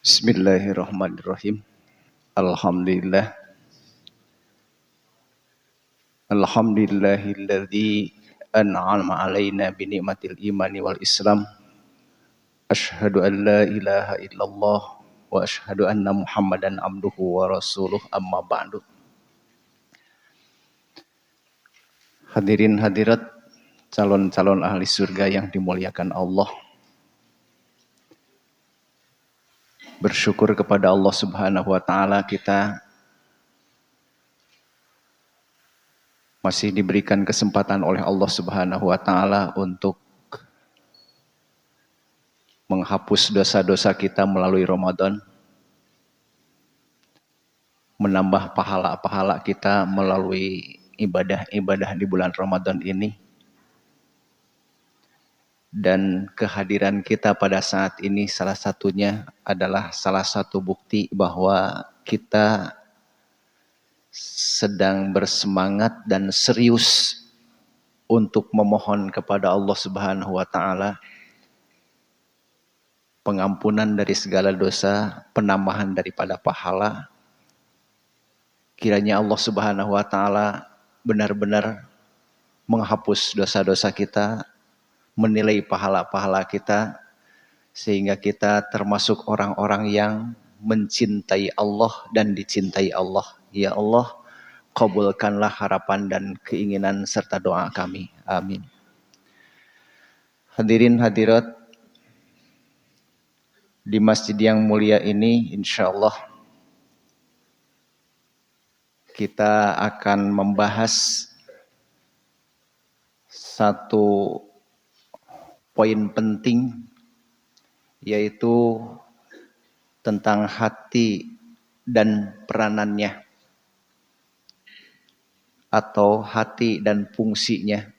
Bismillahirrahmanirrahim. Alhamdulillah. Alhamdulillahilladzi an'ama alaina bi ni'matil imani wal islam. Asyhadu an la ilaha illallah wa asyhadu anna Muhammadan abduhu wa rasuluh amma ba'du. Hadirin hadirat calon-calon ahli surga yang dimuliakan Allah. Bersyukur kepada Allah Subhanahu wa taala kita masih diberikan kesempatan oleh Allah Subhanahu wa taala untuk menghapus dosa-dosa kita melalui Ramadan, menambah pahala-pahala kita melalui ibadah-ibadah di bulan Ramadan ini. Dan kehadiran kita pada saat ini salah satunya adalah salah satu bukti bahwa kita sedang bersemangat dan serius untuk memohon kepada Allah Subhanahu wa taala pengampunan dari segala dosa, penambahan daripada pahala. Kiranya Allah Subhanahu wa taala benar-benar menghapus dosa-dosa kita, menilai pahala-pahala kita, sehingga kita termasuk orang-orang yang mencintai Allah dan dicintai Allah. Ya Allah, kabulkanlah harapan dan keinginan serta doa kami. Amin. Hadirin hadirat, di masjid yang mulia ini insyaallah kita akan membahas satu poin penting, yaitu tentang hati dan peranannya atau hati dan fungsinya,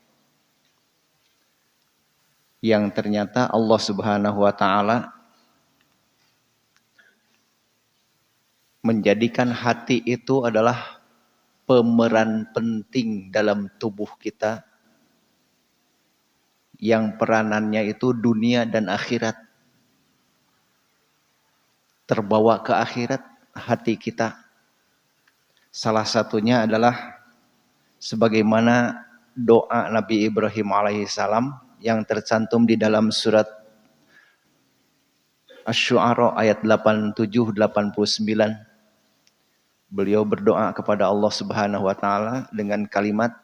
yang ternyata Allah Subhanahu wa taala menjadikan hati itu adalah pemeran penting dalam tubuh kita, yang peranannya itu dunia dan akhirat. Terbawa ke akhirat hati kita. Salah satunya adalah sebagaimana doa Nabi Ibrahim alaihissalam yang tercantum di dalam surat Asy-Syu'ara ayat 87-89. Beliau berdoa kepada Allah Subhanahu wa taala dengan kalimat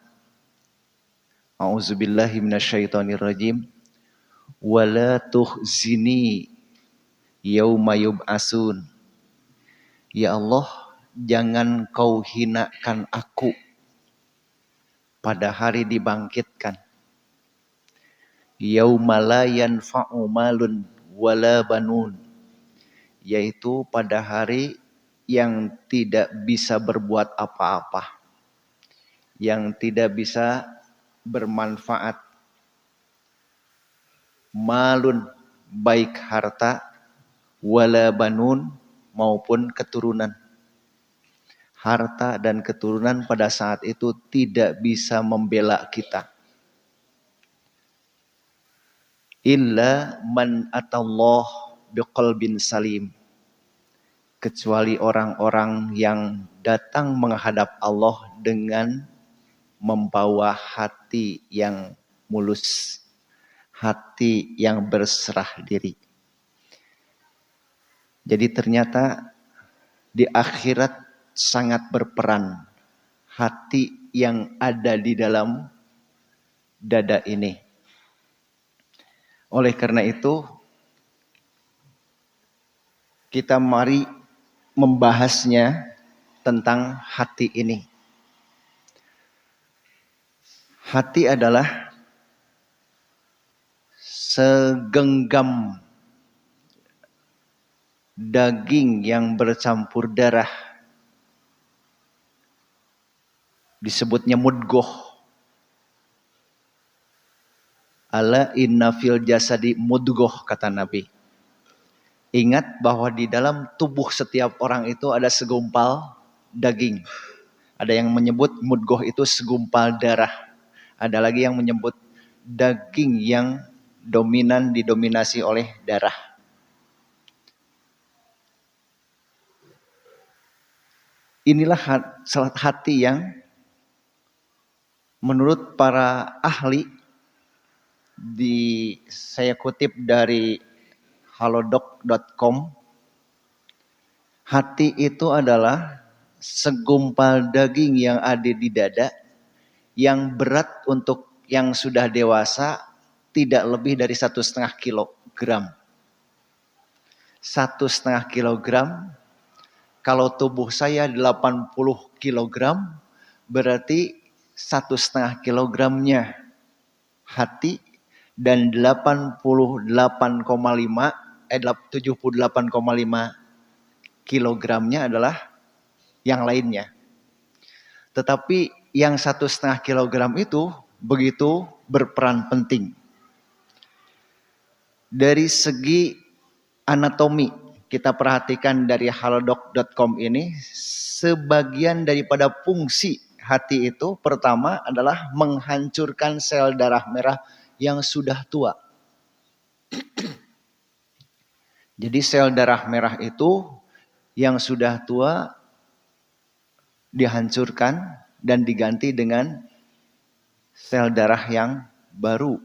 A'udzubillahi minasyaitonirrajim. Wala tuhzini yauma yub'atsun. Ya Allah, jangan kau hinakan aku pada hari dibangkitkan. Yauma la yanfa'u malun wala banun. Yaitu pada hari yang tidak bisa berbuat apa-apa, yang tidak bisa bermanfaat. Malun, baik harta, wala banun, maupun keturunan. Harta dan keturunan pada saat itu tidak bisa membela kita. Illa man atallah biqalbin salim. Kecuali orang-orang yang datang menghadap Allah dengan membawa hati yang mulus, hati yang berserah diri. Jadi ternyata di akhirat sangat berperan hati yang ada di dalam dada ini. Oleh karena itu, kita mari membahasnya tentang hati ini. Hati adalah segenggam daging yang bercampur darah. Disebutnya mudghah. Ala inna fil jasadi mudghah, kata Nabi. Ingat bahwa di dalam tubuh setiap orang itu ada segumpal daging. Ada yang menyebut mudghah itu segumpal darah. Ada lagi yang menyebut daging yang didominasi oleh darah. Inilah hati yang menurut para ahli, saya kutip dari halodoc.com, hati itu adalah segumpal daging yang ada di dada, yang berat untuk yang sudah dewasa tidak lebih dari 1,5 kilogram. 1,5 kilogram, kalau tubuh saya 80 kilogram, berarti 1,5 kilogramnya hati, dan 78,5 kilogramnya adalah yang lainnya. Tetapi yang 1,5 kilogram itu begitu berperan penting. Dari segi anatomi, kita perhatikan dari halodoc.com ini, sebagian daripada fungsi hati itu pertama adalah menghancurkan sel darah merah yang sudah tua. Jadi sel darah merah itu yang sudah tua dihancurkan dan diganti dengan sel darah yang baru.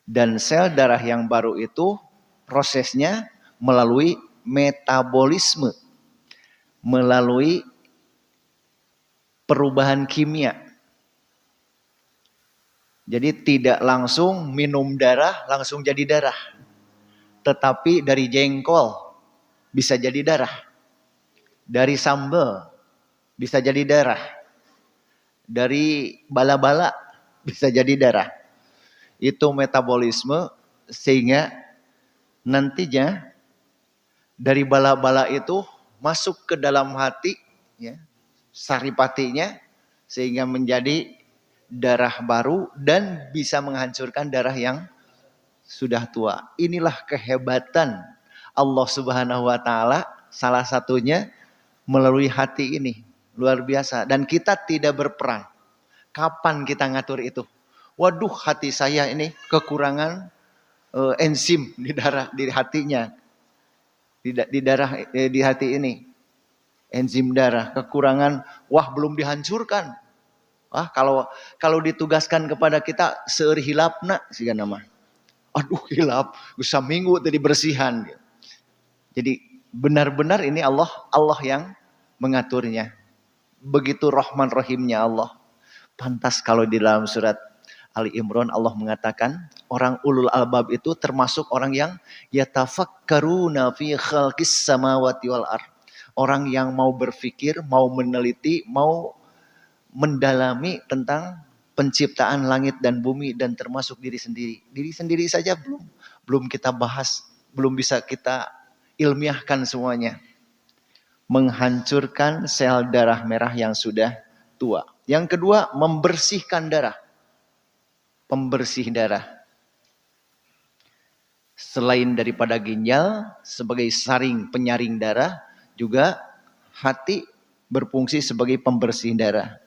Dan sel darah yang baru itu prosesnya melalui metabolisme, melalui perubahan kimia. Jadi tidak langsung minum darah langsung jadi darah. Tetapi dari jengkol bisa jadi darah. Dari sambal bisa jadi darah. Dari bala-bala bisa jadi darah. Itu metabolisme, sehingga nantinya dari bala-bala itu masuk ke dalam hati, ya, saripatinya, sehingga menjadi darah baru dan bisa menghancurkan darah yang sudah tua. Inilah kehebatan Allah Subhanahu wa taala, salah satunya melalui hati ini. Luar biasa, dan kita tidak berperan. Kapan kita ngatur itu? Waduh, hati saya ini kekurangan enzim di darah, di hatinya. Di hati ini. Enzim darah kekurangan, wah belum dihancurkan. Wah, kalau ditugaskan kepada kita seur hilapna sih nama. Aduh, hilap, bisa minggu tadi bersihan. Jadi benar-benar ini Allah yang mengaturnya. Begitu Rahman Rahimnya Allah. Pantas kalau di dalam surat Ali Imran Allah mengatakan orang ulul albab itu termasuk orang yang yatafakkaruna fi khalqis samawati wal ardh. Orang yang mau berpikir, mau meneliti, mau mendalami tentang penciptaan langit dan bumi dan termasuk diri sendiri. Diri sendiri saja belum kita bahas, belum bisa kita ilmiahkan semuanya. Menghancurkan sel darah merah yang sudah tua. Yang kedua, membersihkan darah. Pembersih darah. Selain daripada ginjal sebagai saring penyaring darah, juga hati berfungsi sebagai pembersih darah.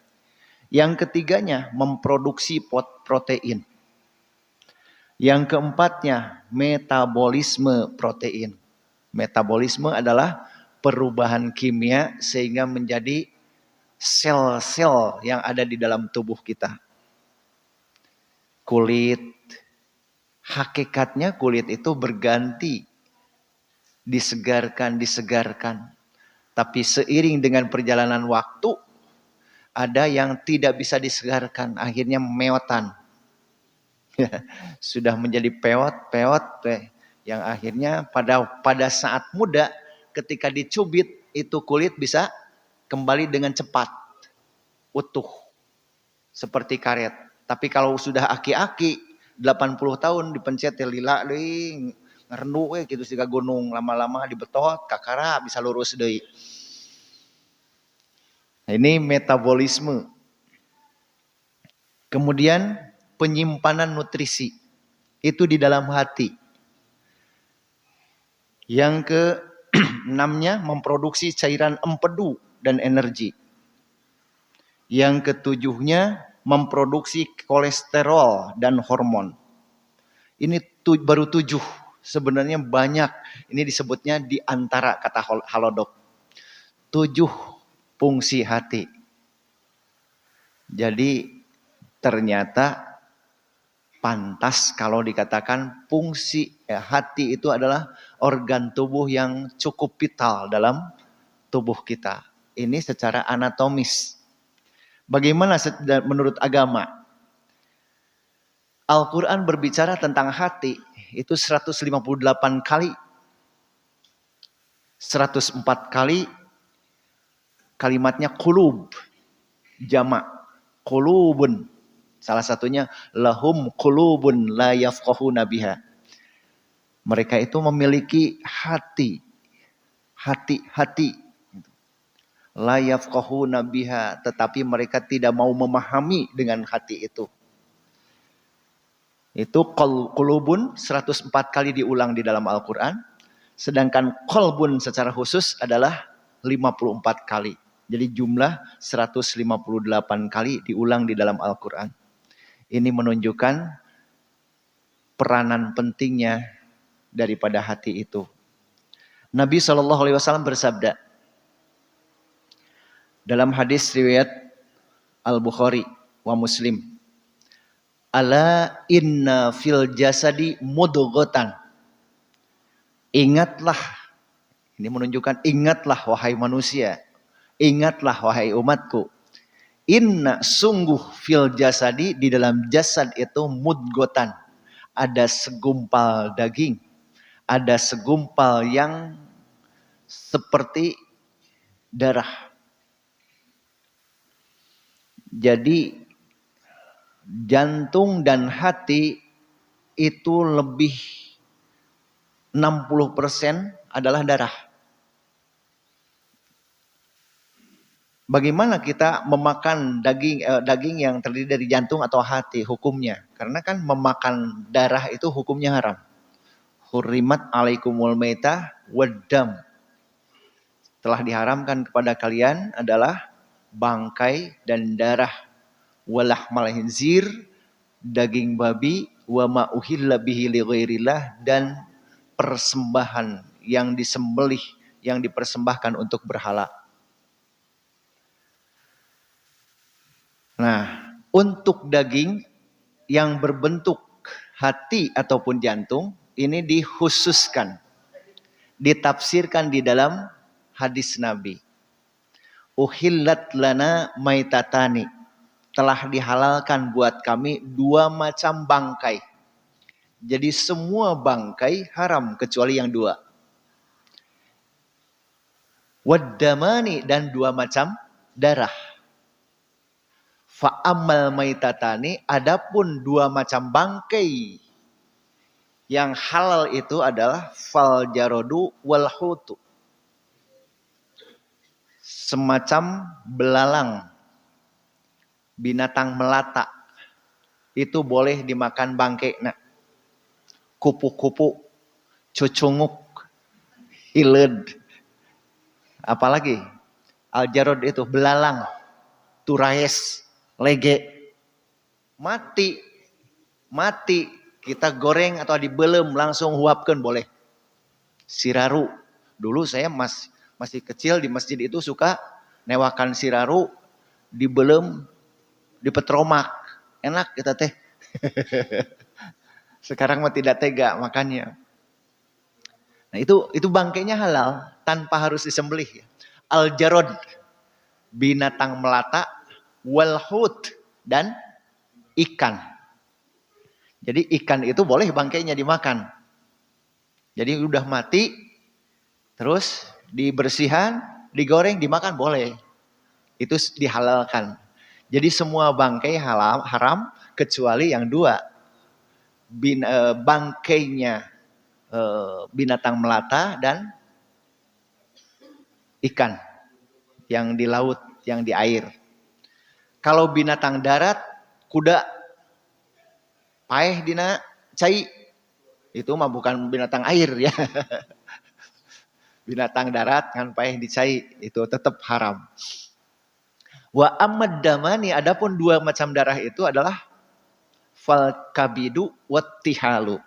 Yang ketiganya, memproduksi protein. Yang keempatnya, metabolisme protein. Metabolisme adalah perubahan kimia sehingga menjadi sel-sel yang ada di dalam tubuh kita. Kulit, hakikatnya kulit itu berganti, disegarkan. Tapi seiring dengan perjalanan waktu, ada yang tidak bisa disegarkan, akhirnya meotan. Sudah menjadi peot, yang akhirnya pada saat muda, ketika dicubit, itu kulit bisa kembali dengan cepat, utuh, seperti karet. Tapi kalau sudah aki-aki, 80 tahun dipencet lila deui, ngerendu gitu sih gunung, lama-lama dibetot, kakara bisa lurus deui. Nah, ini metabolisme. Kemudian penyimpanan nutrisi itu di dalam hati. Yang ke-6-nya memproduksi cairan empedu dan energi. Yang ke-7-nya memproduksi kolesterol dan hormon. Ini baru 7. Sebenarnya banyak. Ini disebutnya di antara kata halodoc. 7 fungsi hati. Jadi ternyata pantas kalau dikatakan fungsi hati itu adalah organ tubuh yang cukup vital dalam tubuh kita. Ini secara anatomis. Bagaimana menurut agama? Al-Quran berbicara tentang hati itu 158 kali. 104 kali kalimatnya qulub. Jamak. Qulubun. Salah satunya lahum qulubun la yafqahuna biha. Mereka itu memiliki hati. Hati. La yafqahuna biha. Tetapi mereka tidak mau memahami dengan hati itu. Itu qulubun 104 kali diulang di dalam Al-Quran. Sedangkan qalbun secara khusus adalah 54 kali. Jadi jumlah 158 kali diulang di dalam Al-Quran. Ini menunjukkan peranan pentingnya daripada hati itu. Nabi SAW bersabda dalam hadis riwayat Al-Bukhari wa Muslim. Ala inna fil jasadi mudghatan. Ingatlah, ini menunjukkan ingatlah wahai manusia. Ingatlah wahai umatku. Inna sungguh fil jasadi, di dalam jasad itu mudghatan. Ada segumpal daging. Ada segumpal yang seperti darah. Jadi jantung dan hati itu lebih 60% adalah darah. Bagaimana kita memakan daging yang terdiri dari jantung atau hati hukumnya? Karena kan memakan darah itu hukumnya haram. Hurrimat alaikumul maitah waddam. Telah diharamkan kepada kalian adalah bangkai dan darah. Walahmal khinzir, daging babi, wa ma uhilla bihi li ghairillah, dan persembahan yang disembelih, yang dipersembahkan untuk berhala. Nah, untuk daging yang berbentuk hati ataupun jantung, ini dikhususkan, ditafsirkan di dalam hadis Nabi. Uhillat lana maitatani. Telah dihalalkan buat kami 2 macam bangkai. Jadi semua bangkai haram kecuali yang 2. Waddamani, dan 2 macam darah. Fa'ammal maitatani, adapun 2 macam bangkai yang halal itu adalah fal jarodu wal hutu. Semacam belalang, binatang melata, itu boleh dimakan bangkai. Nah, kupu-kupu, cucunguk, hileud, apalagi aljarod itu belalang, turaes, lege, mati, kita goreng atau dibelem langsung huapkan boleh. Siraru, dulu saya masih kecil di masjid itu suka newakan siraru, dibelem, dipetromak, enak kita teh. Sekarang mah tidak tega makannya. Nah itu bangkainya halal tanpa harus disembelih. Al-jarod, binatang melata, walhut, dan ikan. Jadi ikan itu boleh bangkainya dimakan. Jadi udah mati, terus dibersihkan, digoreng, dimakan boleh. Itu dihalalkan. Jadi semua bangkai haram kecuali yang 2. Bangkainya binatang melata dan ikan yang di laut, yang di air. Kalau binatang darat, kuda, paeh dina cai, itu mah bukan binatang air ya. Binatang darat kan paeh di cai, itu tetap haram. Wa ammad damani, adapun 2 macam darah itu adalah fal kabidu wattihalu,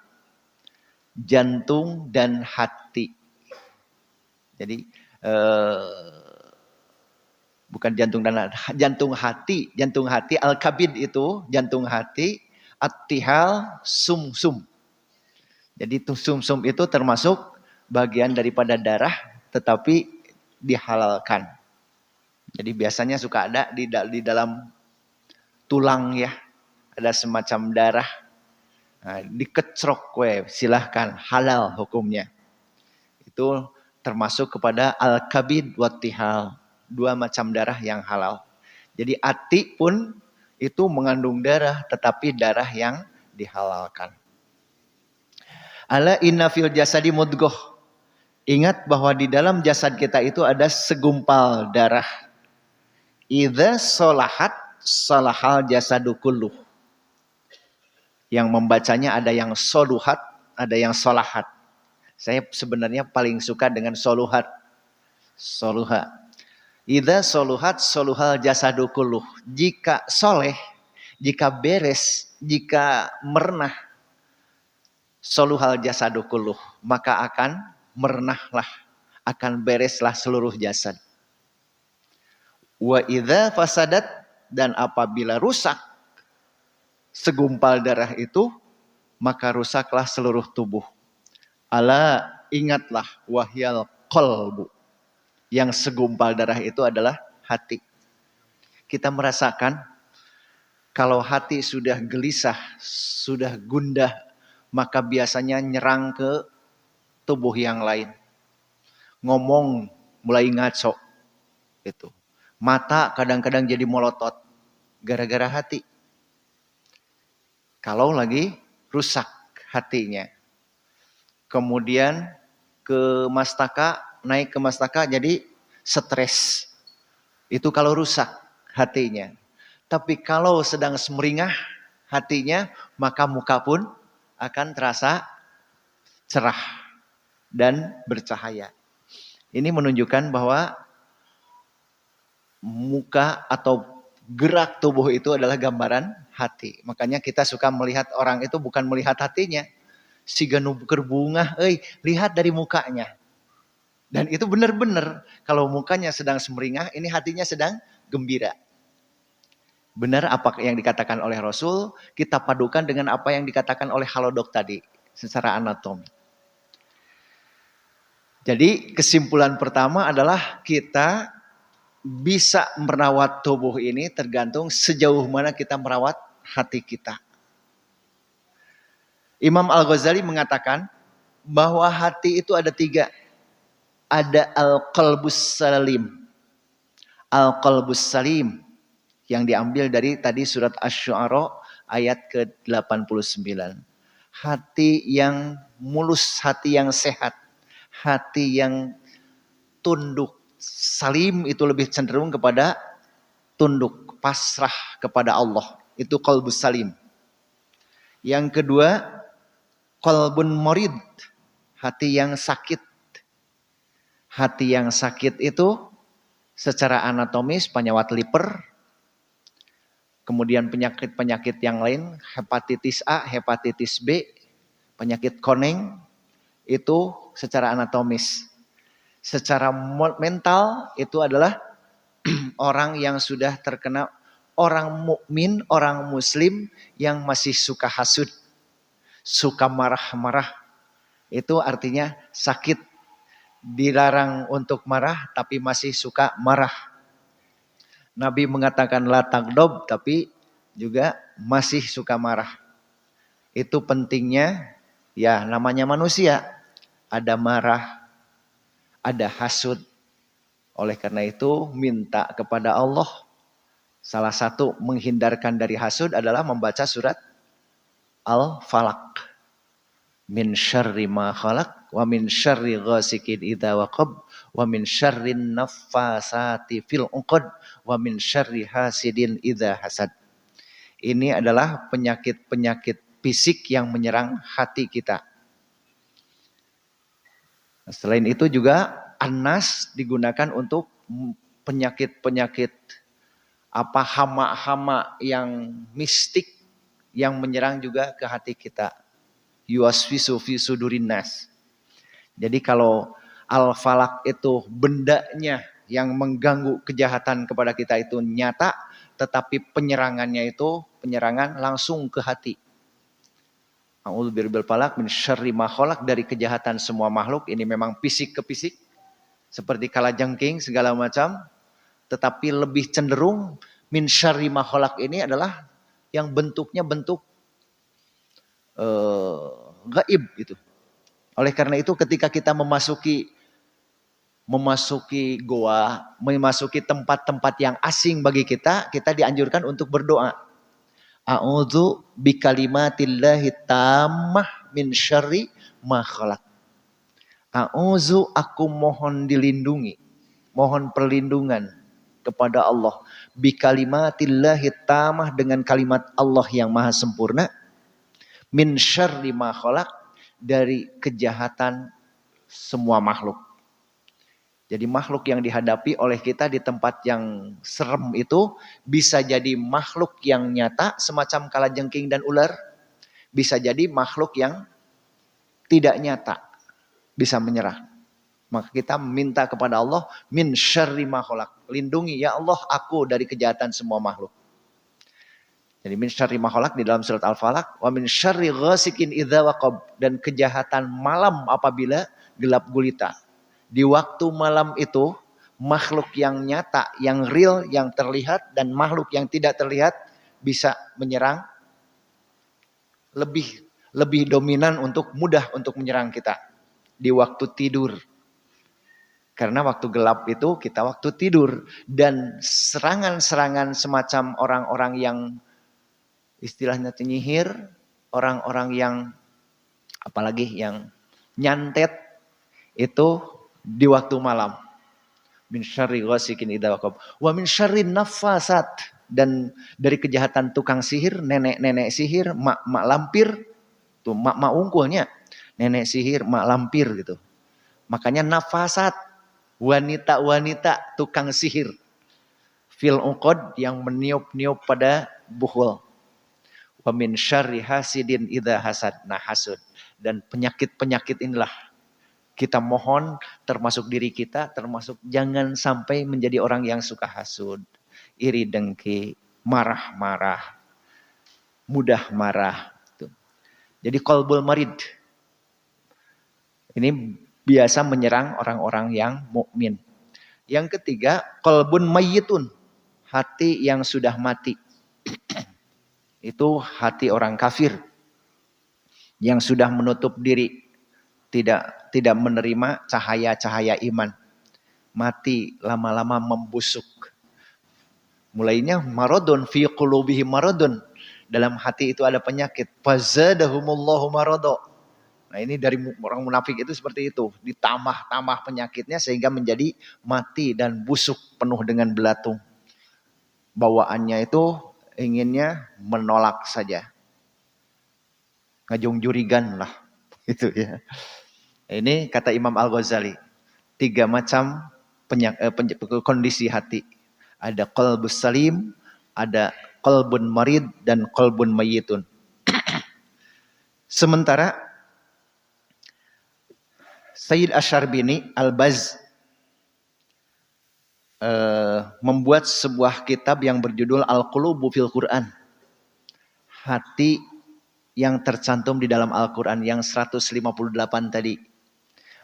jantung dan hati. Jadi bukan jantung dan jantung hati al-kabid itu jantung hati, at-tihal sumsum. Jadi sumsum itu termasuk bagian daripada darah tetapi dihalalkan. Jadi biasanya suka ada di dalam tulang ya, ada semacam darah. Nah, dikecrok silahkan, halal hukumnya. Itu termasuk kepada al-kabid wa tihal, 2 macam darah yang halal. Jadi ati pun itu mengandung darah tetapi darah yang dihalalkan. Ala inna fil jasadi mudghah. Ingat bahwa di dalam jasad kita itu ada segumpal darah. Idza solahat salahal jasadu kulluh. Yang membacanya ada yang soluhat, ada yang solahat. Saya sebenarnya paling suka dengan soluhat. Soluha. Idza soluhat soluhal jasadu kulluh. Jika soleh, jika beres, jika mernah, soluhal jasadu kulluh, maka akan mernahlah, akan bereslah seluruh jasad. Wa idza fasadat, dan apabila rusak segumpal darah itu, maka rusaklah seluruh tubuh. Ala ingatlah wahyal qalbu. Yang segumpal darah itu adalah hati. Kita merasakan kalau hati sudah gelisah, sudah gundah, maka biasanya nyerang ke tubuh yang lain. Ngomong mulai ngaco. Itu. Mata kadang-kadang jadi melotot gara-gara hati. Kalau lagi rusak hatinya. Kemudian naik ke mastaka jadi stres. Itu kalau rusak hatinya. Tapi kalau sedang semeringah hatinya, maka muka pun akan terasa cerah dan bercahaya. Ini menunjukkan bahwa muka atau gerak tubuh itu adalah gambaran hati. Makanya kita suka melihat orang itu bukan melihat hatinya. Siga nu berbunga, lihat dari mukanya. Dan itu benar-benar kalau mukanya sedang semeringah, ini hatinya sedang gembira. Benar apa yang dikatakan oleh Rasul, kita padukan dengan apa yang dikatakan oleh Halodoc tadi secara anatomi. Jadi kesimpulan pertama adalah kita bisa merawat tubuh ini tergantung sejauh mana kita merawat hati kita. Imam Al-Ghazali mengatakan bahwa hati itu ada 3. Ada al-qalbus salim. Al-qalbus salim yang diambil dari tadi surat Asy-Syu'ara ayat ke-89. Hati yang mulus, hati yang sehat, hati yang tunduk. Salim itu lebih cenderung kepada tunduk, pasrah kepada Allah. Itu qalbus salim. Yang kedua, qalbun marid, hati yang sakit. Hati yang sakit itu secara anatomis penyawat liver, kemudian penyakit-penyakit yang lain, hepatitis A, hepatitis B, penyakit koneng, itu secara anatomis. Secara mental itu adalah orang yang sudah terkena, orang mukmin, orang muslim yang masih suka hasud, suka marah-marah. Itu artinya sakit. Dilarang untuk marah tapi masih suka marah. Nabi mengatakan la tagdob tapi juga masih suka marah. Itu pentingnya, ya namanya manusia. Ada marah, ada hasud. Oleh karena itu minta kepada Allah. Salah satu menghindarkan dari hasud adalah membaca surat Al-Falaq. Min syarri ma khalaq wa min syarri ghasikin idza waqab wa min syarrin naffasati fil 'uqad wa min syarri hasidin idza hasad. Ini adalah penyakit-penyakit fisik yang menyerang hati kita. Selain itu juga An-Nas digunakan untuk penyakit-penyakit hama-hama yang mistik yang menyerang juga ke hati kita. Yuwaswisu fi sudurin nas. Jadi kalau Al-Falaq itu bendanya yang mengganggu kejahatan kepada kita itu nyata, tetapi penyerangannya itu penyerangan langsung ke hati. A'udzubillahi falaq min syarri ma khalaq, dari kejahatan semua makhluk. Ini memang fisik ke fisik, seperti kalajengking segala macam, tetapi lebih cenderung min syarri ma khalaq ini adalah yang bentuknya bentuk gaib gitu. Oleh karena itu ketika kita memasuki goa, memasuki tempat-tempat yang asing bagi kita, kita dianjurkan untuk berdoa. A'udzu bikalimatillahi tammah min syarri ma khalaq. A'udzu, aku mohon dilindungi, mohon perlindungan kepada Allah. Bikalimatillahi tammah, dengan kalimat Allah yang maha sempurna. Min syarri ma khalaq, dari kejahatan semua makhluk. Jadi makhluk yang dihadapi oleh kita di tempat yang serem itu bisa jadi makhluk yang nyata semacam kalajengking dan ular. Bisa jadi makhluk yang tidak nyata, bisa menyerah. Maka kita minta kepada Allah, min syarri ma khalaq. Lindungi ya Allah aku dari kejahatan semua makhluk. Jadi min syarri ma khalaq di dalam surat Al-Falaq. Wa min syarri ghasikin idza waqab. Dan kejahatan malam apabila gelap gulita. Di waktu malam itu, makhluk yang nyata, yang real, yang terlihat, dan makhluk yang tidak terlihat bisa menyerang, lebih dominan untuk mudah untuk menyerang kita di waktu tidur. Karena waktu gelap itu kita waktu tidur, dan serangan-serangan semacam orang-orang yang istilahnya penyihir, orang-orang yang apalagi yang nyantet itu di waktu malam. Min syarri ghasikin idza waqab wa min syarri nafasat, dan dari kejahatan tukang sihir, nenek-nenek sihir, mak lampir, tuh mak unggulnya, nenek sihir, mak lampir gitu. Makanya nafasat, wanita-wanita tukang sihir. Fil uqad, yang meniup-niup pada buhul. Wa min syarri hasidin idza hasad, nah hasud. Dan penyakit-penyakit inilah kita mohon, termasuk diri kita, termasuk jangan sampai menjadi orang yang suka hasud, iri dengki, marah-marah, mudah marah. Jadi qalbul marid ini biasa menyerang orang-orang yang mukmin. Yang ketiga, qalbun mayyitun, hati yang sudah mati. Itu hati orang kafir yang sudah menutup diri, tidak menerima cahaya-cahaya iman. Mati lama-lama membusuk. Mulainya maradun fi qulubihim maradun. Dalam hati itu ada penyakit. Fazadahumullahu marada. Nah ini dari orang munafik itu seperti itu. Ditambah-tambah penyakitnya sehingga menjadi mati dan busuk penuh dengan belatung. Bawaannya itu inginnya menolak saja. Ngajung jurigan lah. Itu ya. Ini kata Imam Al-Ghazali. 3 macam kondisi hati. Ada qalbus salim, ada qalbun marid, dan qalbun mayyitun. Sementara Sayyid Asy'arbini Al-Baz membuat sebuah kitab yang berjudul Al-Qulubu fil Quran. Hati yang tercantum di dalam Al-Quran yang 158 tadi.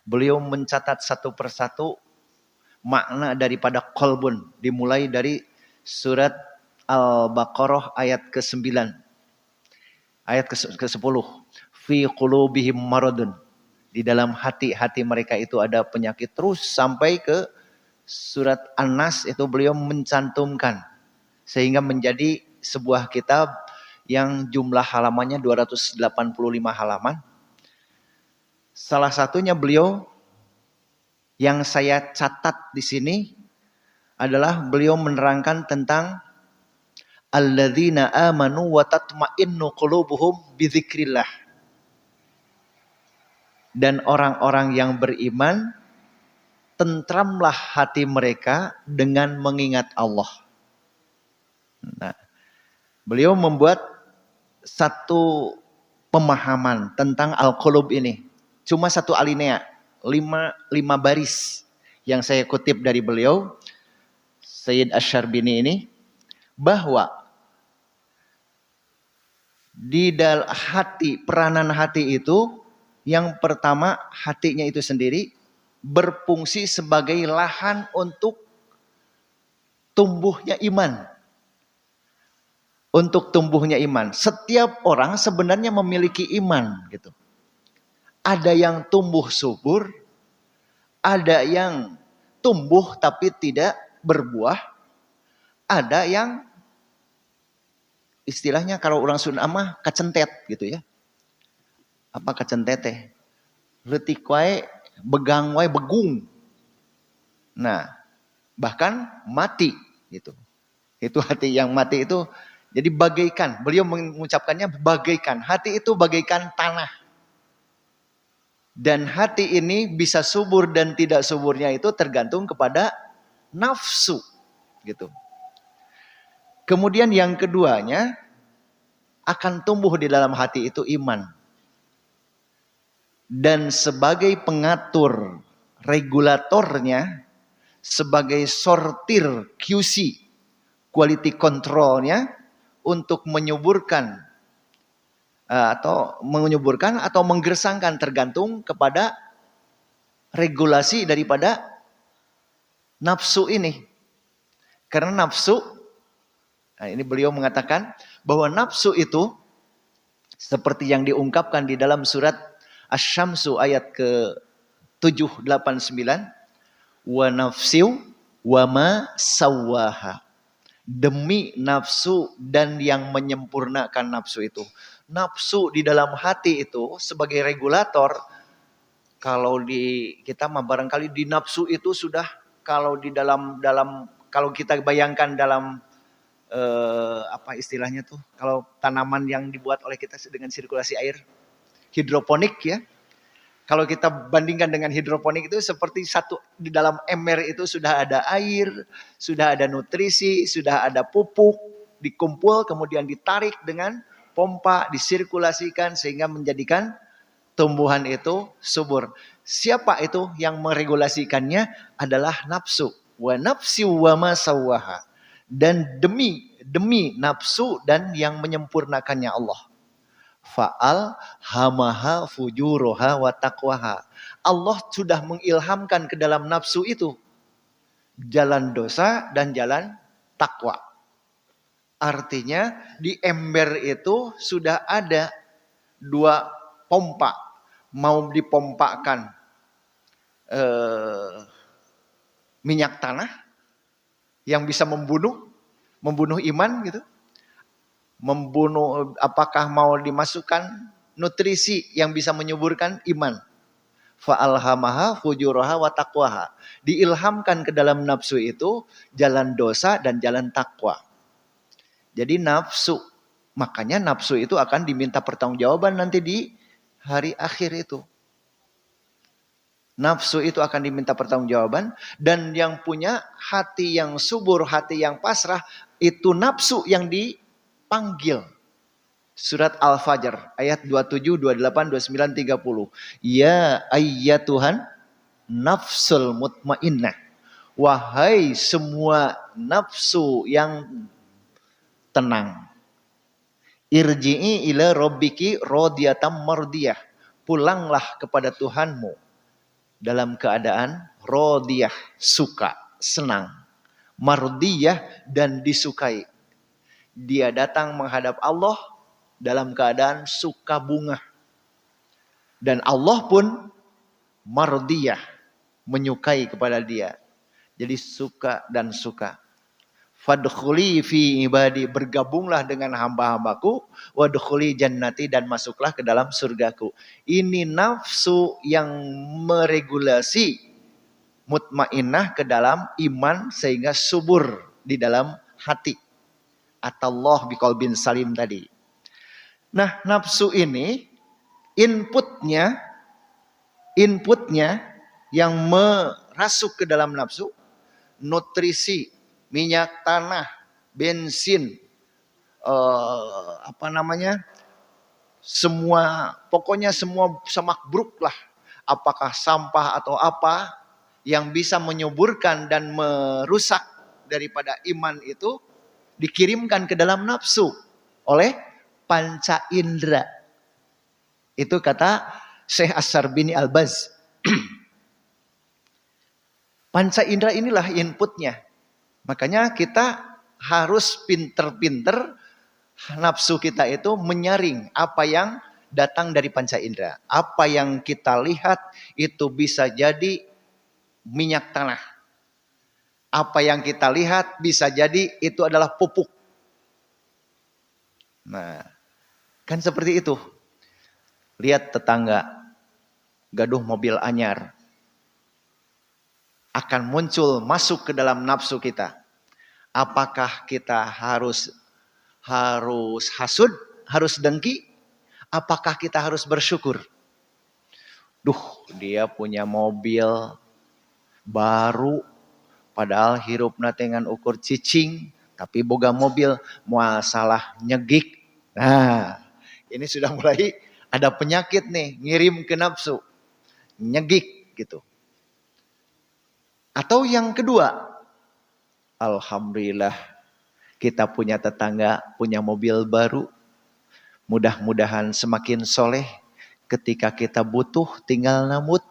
Beliau mencatat satu persatu makna daripada qalbun. Dimulai dari surat Al-Baqarah ayat ke-9. Ayat ke-10. Fi qulubihim maradun. Di dalam hati-hati mereka itu ada penyakit. Terus sampai ke surat An-Nas itu beliau mencantumkan. Sehingga menjadi sebuah kitab yang jumlah halamannya 285 halaman. Salah satunya beliau yang saya catat di sini adalah beliau menerangkan tentang alladzina amanu wa tatma'innu qulubuhum bidzikrillah. Dan orang-orang yang beriman, tentramlah hati mereka dengan mengingat Allah. Nah, beliau membuat satu pemahaman tentang al-qulub ini. Cuma satu alinea, 5 baris yang saya kutip dari beliau, Sayyid Asy-Syarbini ini, bahwa di dalam hati, peranan hati itu, yang pertama hatinya itu sendiri berfungsi sebagai lahan untuk tumbuhnya iman. Untuk tumbuhnya iman. Setiap orang sebenarnya memiliki iman gitu. Ada yang tumbuh subur, ada yang tumbuh tapi tidak berbuah, ada yang istilahnya kalau orang Sunda mah kacentet gitu ya. Apa kacentet teh? Leutik wae, begang wae begung. Nah, bahkan mati gitu. Itu hati yang mati itu jadi bagaikan, beliau mengucapkannya bagaikan. Hati itu bagaikan tanah. Dan hati ini bisa subur dan tidak suburnya itu tergantung kepada nafsu gitu. Kemudian yang keduanya akan tumbuh di dalam hati itu iman. Dan sebagai pengatur regulatornya, sebagai sortir QC, quality controlnya, untuk menyuburkan atau menggersangkan tergantung kepada regulasi daripada nafsu ini. Karena nafsu, nah ini beliau mengatakan bahwa nafsu itu seperti yang diungkapkan di dalam surat Asy-Syamsu ayat ke-789, wa nafsiu wa ma sawwaha. Demi nafsu dan yang menyempurnakan nafsu itu. Nafsu di dalam hati itu sebagai regulator, kalau di kita mah barangkali di nafsu itu sudah, kalau di dalam kalau kita bayangkan dalam apa istilahnya tuh, kalau tanaman yang dibuat oleh kita dengan sirkulasi air, hidroponik ya. Kalau kita bandingkan dengan hidroponik itu seperti satu di dalam ember itu sudah ada air, sudah ada nutrisi, sudah ada pupuk, dikumpul kemudian ditarik dengan pompa, disirkulasikan sehingga menjadikan tumbuhan itu subur. Siapa itu yang meregulasikannya? Adalah nafsu. Wa nafsi wa ma sawwaha. Dan demi nafsu dan yang menyempurnakannya Allah. Fa'al hamaha fujuroha wa taqwaha. Allah sudah mengilhamkan ke dalam nafsu itu jalan dosa dan jalan takwa. Artinya di ember itu sudah ada dua pompa. Mau dipompakan minyak tanah yang bisa membunuh iman gitu. Membunuh, apakah mau dimasukkan nutrisi yang bisa menyuburkan iman. Fa'alhamaha fujuraha wa taqwaha. Diilhamkan ke dalam nafsu itu jalan dosa dan jalan takwa. Jadi nafsu, makanya nafsu itu akan diminta pertanggungjawaban nanti di hari akhir itu. Nafsu itu akan diminta pertanggungjawaban, dan yang punya hati yang subur, hati yang pasrah, itu nafsu yang dipanggil. Surat Al-Fajr ayat 27, 28, 29, 30. Ya ayyatuhan nafsul mutmainnah. Wahai semua nafsu yang tenang. Irji'i ila rabbiki radiyatan mardiyah. Pulanglah kepada Tuhanmu dalam keadaan radiyah, suka, senang. Mardiyah, dan disukai. Dia datang menghadap Allah dalam keadaan suka bunga. Dan Allah pun mardiyah, menyukai kepada dia. Jadi suka dan suka. Fadkhuli fi ibadi, bergabunglah dengan hamba-hambaku, wadkhuli jannati, dan masuklah ke dalam surgaku. Ini nafsu yang meregulasi mutmainnah ke dalam iman sehingga subur di dalam hati. Atallah biqalbin salim tadi. Nah, nafsu ini inputnya yang merasuk ke dalam nafsu, nutrisi, minyak tanah, bensin, semua, pokoknya semua semakbruk lah. Apakah sampah atau apa yang bisa menyuburkan dan merusak daripada iman itu dikirimkan ke dalam nafsu oleh panca indera. Itu kata Syekh As-Sarbini Al-Baz. Panca indera inilah inputnya. Makanya kita harus pinter-pinter nafsu kita itu menyaring apa yang datang dari panca indera. Apa yang kita lihat itu bisa jadi minyak tanah. Apa yang kita lihat bisa jadi itu adalah pupuk. Nah, kan seperti itu. Lihat tetangga gaduh mobil anyar. Akan muncul masuk ke dalam nafsu kita. Apakah kita harus hasud, harus dengki? Apakah kita harus bersyukur? Duh, dia punya mobil baru, padahal hirupna dengan ukur cicing, tapi boga mobil masalah nyegik. Nah, ini sudah mulai ada penyakit nih, ngirim ke nafsu, nyegik gitu. Atau yang kedua, alhamdulillah kita punya tetangga, punya mobil baru. Mudah-mudahan semakin soleh. Ketika kita butuh tinggal namut.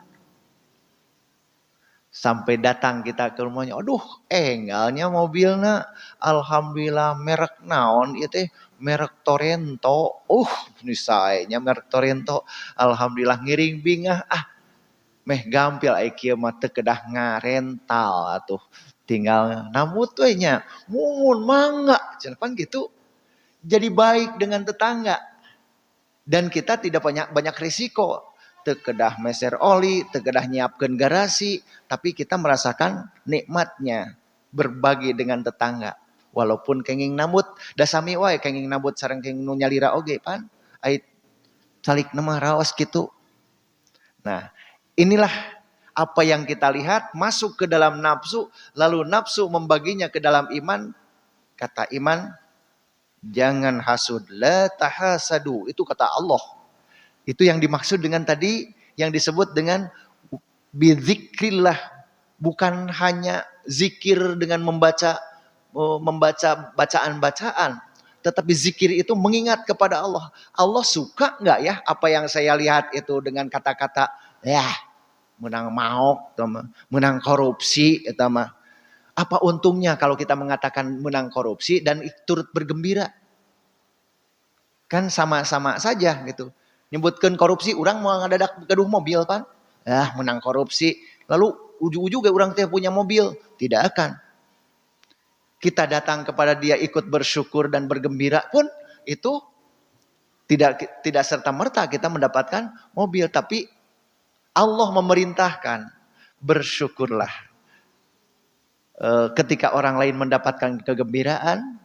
Sampai datang kita ke rumahnya. Aduh, engalnya mobilnya. Alhamdulillah merek naon itu merek Torrento. Nisainya merek Torrento. Alhamdulillah ngiring bingah. Meh gampil ieu mah teu kedah ngarental atuh. Tinggal namut we nya. Mun mangga cenah gitu. Jadi baik dengan tetangga. Dan kita tidak banyak risiko. Teu kedah meser oli, teu kedah nyiapkeun garasi, tapi kita merasakan nikmatnya berbagi dengan tetangga. Walaupun kenging namut, da sami wae kenging namut sareng kenging nu nyalira oge pan. Ai calikna mah raos kitu. Nah, inilah apa yang kita lihat masuk ke dalam nafsu, lalu nafsu membaginya ke dalam iman. Kata iman, jangan hasud, la tahasadu. Itu kata Allah. Itu yang dimaksud dengan tadi, yang disebut dengan bizikrillah. Bukan hanya zikir dengan membaca bacaan-bacaan. Tetapi zikir itu mengingat kepada Allah. Allah suka nggak ya apa yang saya lihat itu dengan kata-kata, ya menang maok, menang korupsi, itu mah. Apa untungnya kalau kita mengatakan menang korupsi dan turut bergembira? Kan sama-sama saja gitu. Nyebutkan korupsi, orang mau ngadadak gaduh mobil kan? Menang korupsi. Lalu ujung-ujungnya orang teh punya mobil. Tidak akan. Kita datang kepada dia ikut bersyukur dan bergembira pun itu tidak serta-merta kita mendapatkan mobil. Tapi Allah memerintahkan bersyukurlah. Ketika orang lain mendapatkan kegembiraan,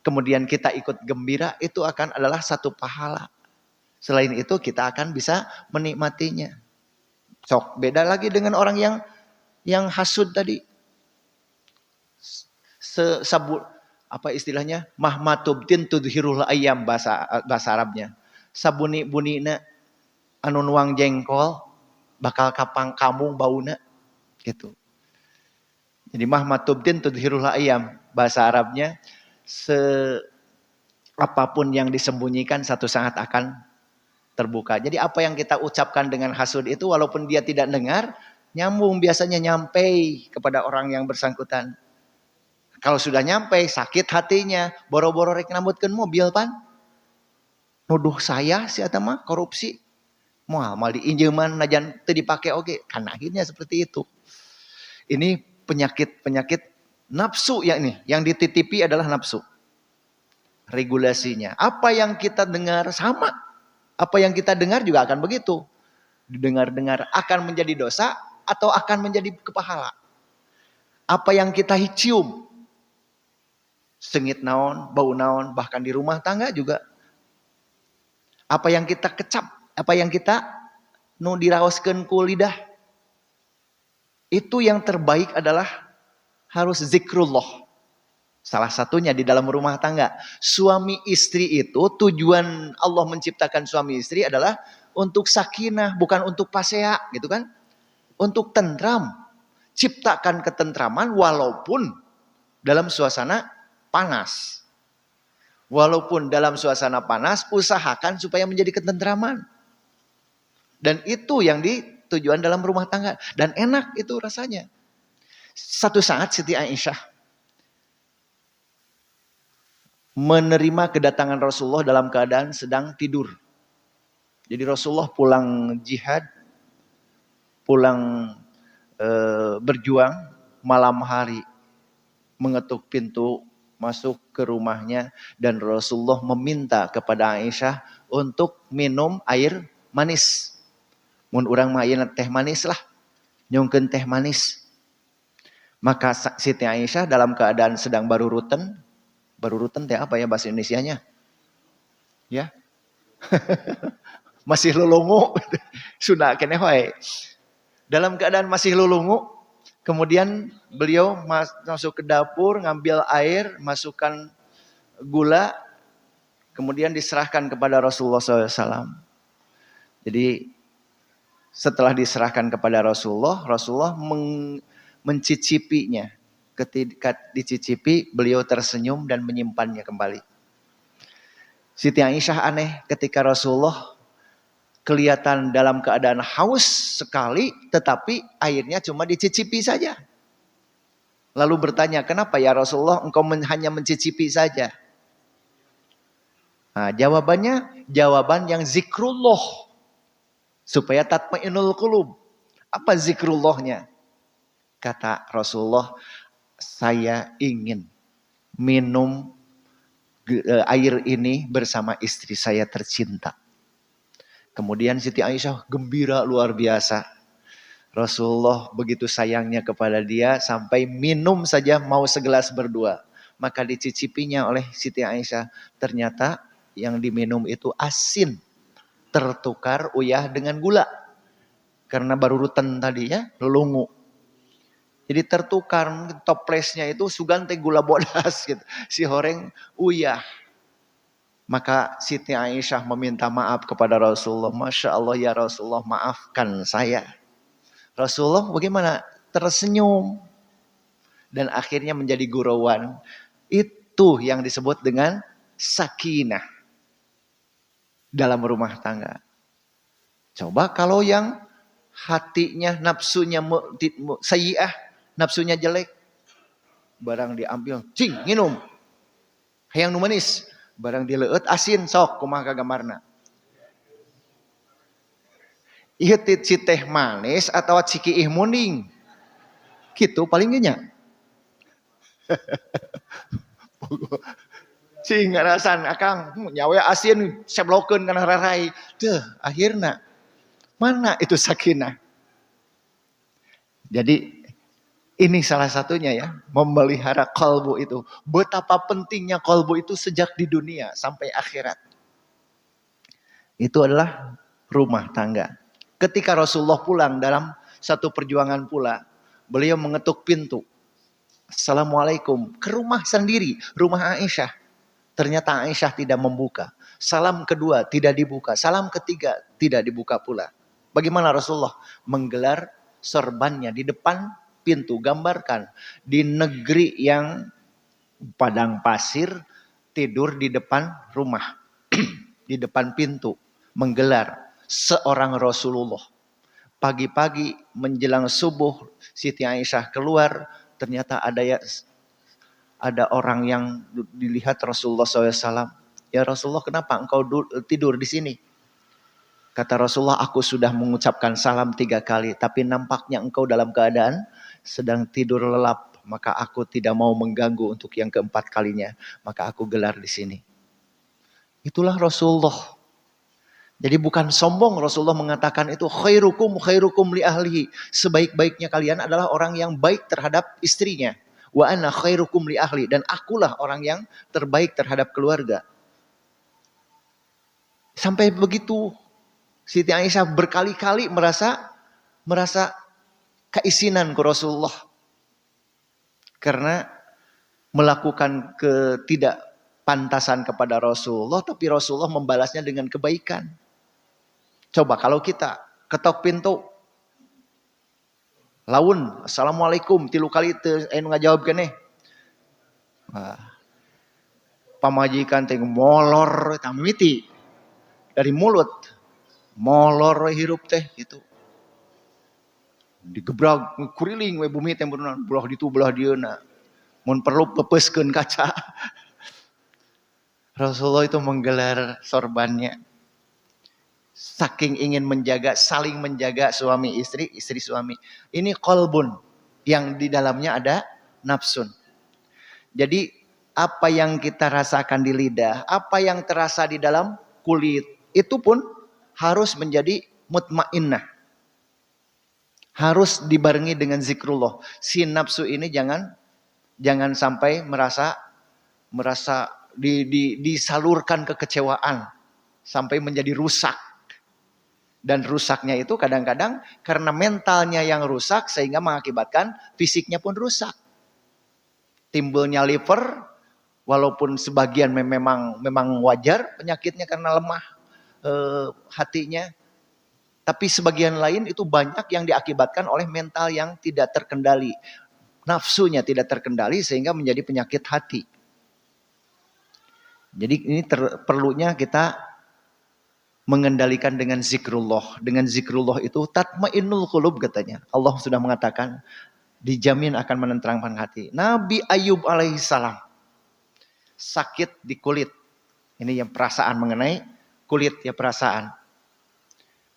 kemudian kita ikut gembira, itu akan adalah satu pahala. Selain itu kita akan bisa menikmatinya. Sok beda lagi dengan orang yang hasud tadi. Apa istilahnya? Mahmatubtin tudhirul ayam bahasa Arabnya. Sabuni-bunina anu nuang jengkol bakal kapang kamung bauna gitu. Jadi mahmatubtin tudhirul ayam bahasa Arabnya, apapun yang disembunyikan satu saat akan terbuka. Jadi apa yang kita ucapkan dengan hasud itu walaupun dia tidak dengar, nyambung biasanya nyampe kepada orang yang bersangkutan. Kalau sudah nyampe sakit hatinya, boro-boro rek nambutkeun mobil pan. Nuduh saya si eta mah korupsi. Moal diinjeuman najan teu dipake oge. Kan akhirnya seperti itu. Ini penyakit nafsu ya ini. Yang dititipi adalah nafsu. Regulasinya. Apa yang kita dengar sama. Apa yang kita dengar juga akan begitu. Didengar-dengar akan menjadi dosa atau akan menjadi kepahala. Apa yang kita cium. Sengit naon, bau naon, bahkan di rumah tangga juga. Apa yang kita kecap, apa yang kita diraoskeun ku lidah. Itu yang terbaik adalah harus zikrullah. Salah satunya di dalam rumah tangga. Suami istri itu tujuan Allah menciptakan suami istri adalah untuk sakinah, bukan untuk pasea gitu kan. Untuk tentram. ciptakan ketentraman walaupun dalam suasana panas. Walaupun dalam suasana panas, usahakan supaya menjadi ketentraman. Dan itu yang ditujuan dalam rumah tangga. Dan enak itu rasanya. Satu saat Siti Aisyah menerima kedatangan Rasulullah dalam keadaan sedang tidur. Jadi Rasulullah pulang jihad, pulang berjuang malam hari. Mengetuk pintu, masuk ke rumahnya. Dan Rasulullah meminta kepada Aisyah untuk minum air manis. Mun urang mah ayeuna teh manis lah. Nyungkeun teh manis. Maka Siti Aisyah dalam keadaan sedang baruruten. Baruruten teh apa ya bahasa Indonesianya? Ya. Masih lulungu. Sunda keneh wae. Dalam keadaan masih lulungu, kemudian beliau masuk ke dapur, ngambil air, masukkan gula, kemudian diserahkan kepada Rasulullah SAW. Jadi setelah diserahkan kepada Rasulullah, Rasulullah mencicipinya. Ketika dicicipi, beliau tersenyum dan menyimpannya kembali. Siti Aisyah aneh ketika Rasulullah kelihatan dalam keadaan haus sekali, tetapi airnya cuma dicicipi saja. Lalu bertanya, kenapa ya Rasulullah engkau hanya mencicipi saja? Nah, jawabannya, jawaban yang zikrullah. Supaya tatmainul qulub. Apa zikrullahnya? Kata Rasulullah, saya ingin minum air ini bersama istri saya tercinta. Kemudian Siti Aisyah gembira luar biasa. Rasulullah begitu sayangnya kepada dia sampai minum saja mau segelas berdua. Maka dicicipinya oleh Siti Aisyah. Ternyata yang diminum itu asin. Tertukar uyah dengan gula. Karena baru rutan tadi ya, lelungu. Jadi tertukar toplesnya itu sugante gula bodas gitu. Si horeng uyah. Maka Siti Aisyah meminta maaf kepada Rasulullah. Masya Allah ya Rasulullah, maafkan saya. Rasulullah bagaimana? Tersenyum. Dan akhirnya menjadi gurauan. Itu yang disebut dengan sakinah. Dalam rumah tangga. Coba kalau yang hatinya, nafsunya sayyi'ah, nafsunya jelek. Barang diambil, cing, minum. Hayang nu manis. Barang dileueut asin, sok kumaha kagamarna. Ieu si teh manis atau cikiih muning. Kitu paling nya. Cing ngarasan akang nyawe asin seblokeun kana rarai. Teuh, akhirna mana itu sakinah. Jadi ini salah satunya ya, memelihara kalbu itu. Betapa pentingnya kalbu itu sejak di dunia sampai akhirat. Itu adalah rumah tangga. Ketika Rasulullah pulang dalam satu perjuangan pula, beliau mengetuk pintu. Assalamualaikum, ke rumah sendiri, rumah Aisyah. Ternyata Aisyah tidak membuka. Salam kedua tidak dibuka. Salam ketiga tidak dibuka pula. Bagaimana Rasulullah menggelar sorbannya di depan pintu? Gambarkan di negeri yang padang pasir, tidur di depan rumah. Di depan pintu. Menggelar seorang Rasulullah. Pagi-pagi menjelang subuh Siti Aisyah keluar. Ternyata ada orang yang dilihat Rasulullah SAW. Ya Rasulullah, kenapa engkau tidur di sini? Kata Rasulullah, aku sudah mengucapkan salam 3 kali. Tapi nampaknya engkau dalam keadaan sedang tidur lelap. Maka aku tidak mau mengganggu untuk yang keempat kalinya. Maka aku gelar di sini. Itulah Rasulullah. Jadi bukan sombong Rasulullah mengatakan itu khairukum li ahlihi. Sebaik-baiknya kalian adalah orang yang baik terhadap istrinya. Wa ana khairukum li ahli, dan akulah orang yang terbaik terhadap keluarga. Sampai begitu Siti Aisyah berkali-kali merasa keisinan ke Rasulullah. Karena melakukan ketidakpantasan kepada Rasulullah, tapi Rasulullah membalasnya dengan kebaikan. Coba kalau kita ketok pintu, Laun, assalamualaikum, 3 kali teu anu ngajawab keneh. Pamajikan teh molor eta mimiti dari mulut. Molor hirup teh gitu. Digebrag kuriling we bumi teh belah ditu belah dieuna. Mun perlu pepeskeun kaca. Rasulullah itu menggelar sorbannya. Saking ingin menjaga, saling menjaga suami istri, istri suami. Ini qalbun yang di dalamnya ada nafsun. Jadi apa yang kita rasakan di lidah, apa yang terasa di dalam kulit, itu pun harus menjadi mutmainnah. Harus dibarengi dengan zikrullah. Si nafsu ini jangan sampai merasa disalurkan kekecewaan sampai menjadi rusak. Dan rusaknya itu kadang-kadang karena mentalnya yang rusak sehingga mengakibatkan fisiknya pun rusak. Timbulnya liver, walaupun sebagian memang wajar penyakitnya karena lemah hatinya. Tapi sebagian lain itu banyak yang diakibatkan oleh mental yang tidak terkendali. Nafsunya tidak terkendali sehingga menjadi penyakit hati. Jadi ini perlunya kita mengendalikan dengan zikrullah. Dengan zikrullah itu tatmainnul qulub katanya. Allah sudah mengatakan dijamin akan menenteramkan hati. Nabi Ayub alaihissalam sakit di kulit. Ini yang perasaan mengenai kulit ya perasaan.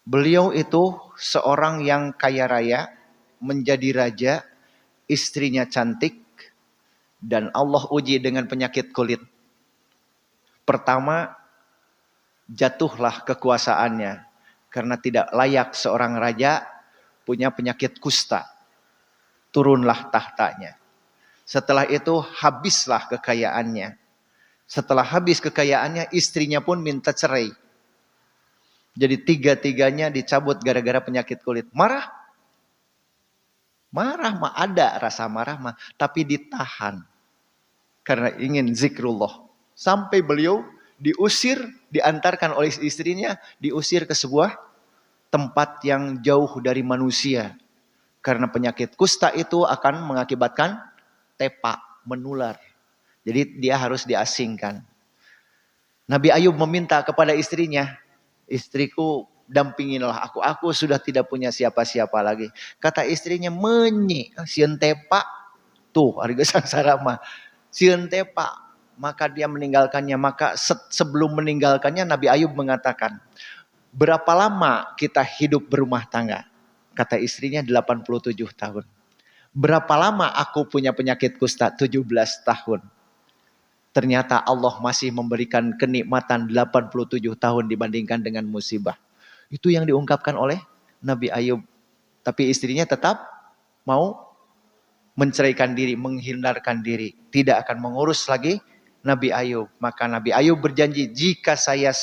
Beliau itu seorang yang kaya raya, menjadi raja, istrinya cantik, dan Allah uji dengan penyakit kulit. Pertama, jatuhlah kekuasaannya karena tidak layak seorang raja punya penyakit kusta. Turunlah tahtanya. Setelah itu habislah kekayaannya. Setelah habis kekayaannya, istrinya pun minta cerai. Jadi tiga-tiganya dicabut gara-gara penyakit kulit. Marah mah ada rasa marah mah, tapi ditahan karena ingin zikrullah. Sampai beliau diusir, diantarkan oleh istrinya, diusir ke sebuah tempat yang jauh dari manusia. Karena penyakit kusta itu akan mengakibatkan tepak, menular. Jadi dia harus diasingkan. Nabi Ayub meminta kepada istrinya, istriku dampingilah aku. Aku sudah tidak punya siapa-siapa lagi. Kata istrinya, menyi, sieun tepak. Tuh, harga sangsara mah. Sieun tepak. Maka dia meninggalkannya. Maka sebelum meninggalkannya Nabi Ayub mengatakan, berapa lama kita hidup berumah tangga? Kata istrinya 87 tahun. Berapa lama aku punya penyakit kusta? 17 tahun. Ternyata Allah masih memberikan kenikmatan 87 tahun dibandingkan dengan musibah. Itu yang diungkapkan oleh Nabi Ayub. Tapi istrinya tetap mau menceraikan diri, menghindarkan diri. Tidak akan mengurus lagi Nabi Ayub. Maka Nabi Ayub berjanji, jika saya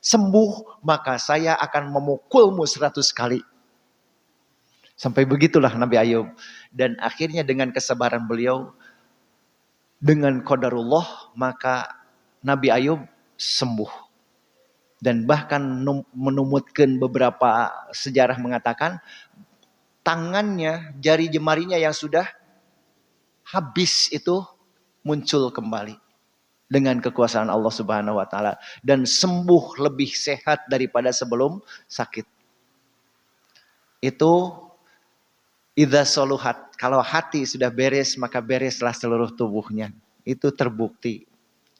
sembuh, maka saya akan memukulmu 100 kali. Sampai begitulah Nabi Ayub. Dan akhirnya dengan kesabaran beliau, dengan qadarullah, maka Nabi Ayub sembuh. Dan bahkan menumutkan beberapa sejarah mengatakan, tangannya, jari jemarinya yang sudah habis itu muncul kembali. Dengan kekuasaan Allah Subhanahu wa ta'ala. Dan sembuh lebih sehat daripada sebelum sakit. Itu idza soluhat, kalau hati sudah beres maka bereslah seluruh tubuhnya. Itu terbukti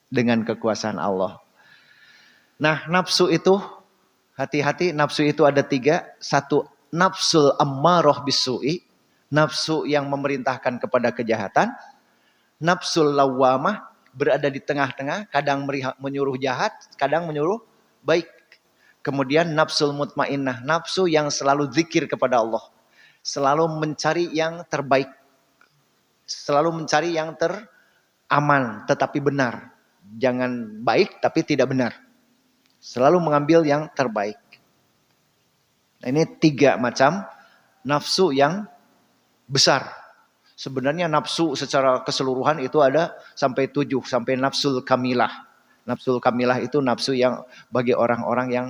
dengan kekuasaan Allah. Nah, nafsu itu, hati-hati, nafsu itu ada 3. 1, nafsul ammarah bisu'i, nafsu yang memerintahkan kepada kejahatan. Nafsul lawamah, berada di tengah-tengah, kadang menyuruh jahat, kadang menyuruh baik. Kemudian nafsul mutmainnah, nafsu yang selalu zikir kepada Allah. Selalu mencari yang terbaik. Selalu mencari yang teraman tetapi benar. Jangan baik tapi tidak benar. Selalu mengambil yang terbaik. Nah, ini 3 macam nafsu yang besar. Sebenarnya nafsu secara keseluruhan itu ada sampai 7. Sampai nafsul kamilah. Nafsul kamilah itu nafsu yang bagi orang-orang yang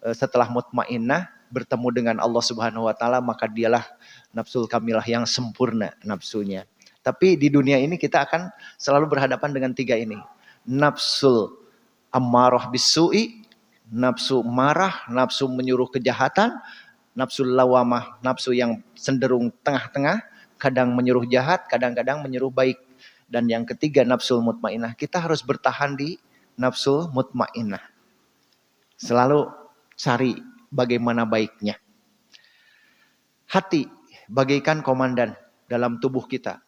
setelah mutmainnah bertemu dengan Allah Subhanahu wa taala, maka dialah nafsul kamilah yang sempurna nafsunya. Tapi di dunia ini kita akan selalu berhadapan dengan tiga ini. Nafsul ammarah bisu'i, nafsu marah, nafsu menyuruh kejahatan, nafsul lawamah, nafsu yang cenderung tengah-tengah, kadang menyuruh jahat, kadang-kadang menyuruh baik. Dan yang ketiga nafsul mutmainnah. Kita harus bertahan di nafsul mutmainnah. Selalu cari bagaimana baiknya. Hati bagaikan komandan dalam tubuh kita.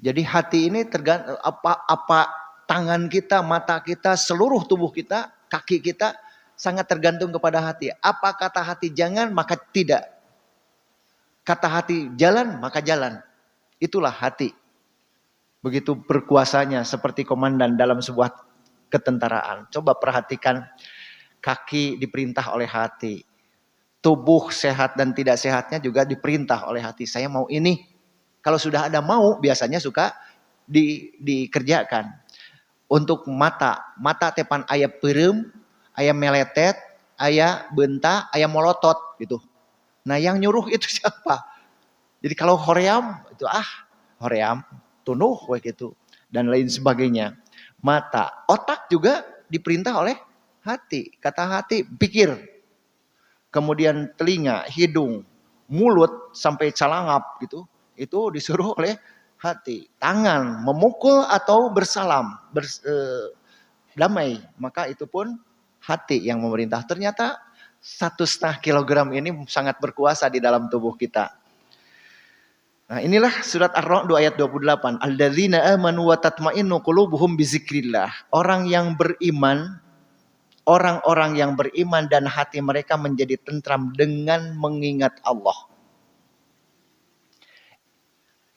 Jadi hati ini tergantung apa tangan kita, mata kita, seluruh tubuh kita, kaki kita sangat tergantung kepada hati. Apa kata hati jangan, maka tidak. Kata hati jalan, maka jalan. Itulah hati. Begitu berkuasanya seperti komandan dalam sebuah ketentaraan. Coba perhatikan, kaki diperintah oleh hati. Tubuh sehat dan tidak sehatnya juga diperintah oleh hati. Saya mau ini. Kalau sudah ada mau, biasanya suka dikerjakan. Untuk mata tepan aya perem, aya meletet, aya benta, aya molotot gitu. Nah yang nyuruh itu siapa? Jadi kalau hoream itu hoream, tunuh gitu dan lain sebagainya. Mata, otak juga diperintah oleh hati. Kata hati pikir. Kemudian telinga, hidung, mulut sampai calangap gitu. Itu disuruh oleh hati. Tangan memukul atau bersalam, damai, maka itu pun hati yang memerintah. Ternyata 1,5 kilogram ini sangat berkuasa di dalam tubuh kita. Nah inilah surat Ar-Ra'd ayat 28. Alladzina amanu wa tatma'innu qulubuhum bizikrillah. Orang-orang yang beriman dan hati mereka menjadi tentram dengan mengingat Allah.